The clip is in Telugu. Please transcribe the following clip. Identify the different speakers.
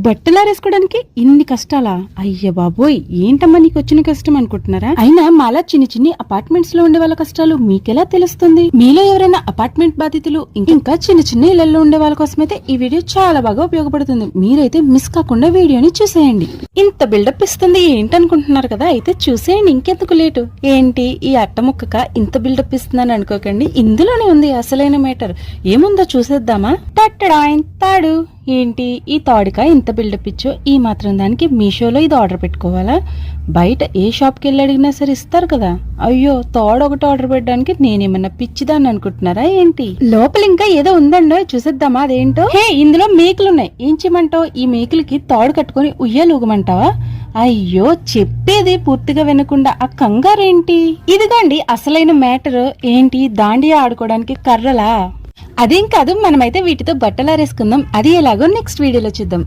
Speaker 1: బట్టలారేసుకోవడానికి ఇన్ని కష్టాలా? అయ్య బాబోయ్, ఏంటమ్మా నీకు వచ్చిన కష్టం అనుకుంటున్నారా? అయినా మాలా చిన్ని చిన్ని అపార్ట్మెంట్స్ లో ఉండే వాళ్ళ కష్టాలు మీకెలా తెలుస్తుంది? మీలో ఎవరైనా అపార్ట్మెంట్ బాధితులు ఇంకా చిన్న చిన్న ఇళ్లలో ఉండే వాళ్ళ కోసమైతే ఈ వీడియో చాలా బాగా ఉపయోగపడుతుంది. మీరైతే మిస్ కాకుండా వీడియోని చూసేయండి. ఇంత బిల్డప్ ఇస్తుంది ఏంటనుకుంటున్నారు కదా, అయితే చూసేయండి. ఇంకెందుకు లేటు? ఏంటి ఈ అట్ట ముక్కక ఇంత బిల్డప్ ఇస్తుందని అనుకోకండి, ఇందులోనే ఉంది అసలైన మ్యాటర్. ఏముందో చూసేద్దామా? టట్టడాయన్ తాడు. ఏంటి ఈ తాడుక ఇంత బిల్డప్ ఇచ్చో? ఈ మాత్రం దానికి మీషోలో ఇది ఆర్డర్ పెట్టుకోవాలా? బయట ఏ షాప్కి వెళ్ళి అడిగినా సరే ఇస్తారు కదా. అయ్యో, తాడు ఒకటి ఆర్డర్ పెట్టడానికి నేనేమన్నా పిచ్చిదాన్ని అనుకుంటున్నారా ఏంటి? లోపల ఇంకా ఏదో ఉందండో, చూసేద్దామా అదేంటో. హే, ఇందులో మేకులున్నాయి. ఏం చేయమంటావు? ఈ మేకులకి తాడు కట్టుకుని ఉయ్యాలూగమంటావా? అయ్యో, చెప్పేది పూర్తిగా వినకుండా ఆ కంగారేంటి? ఇదిగోండి అసలైన మ్యాటర్. ఏంటి, దాండియా ఆడుకోవడానికి కర్రలా? అదేం కాదు, మనమైతే వీటితో బట్టలారేసుకుందాం. అది ఎలాగో నెక్స్ట్ వీడియోలో చూద్దాం.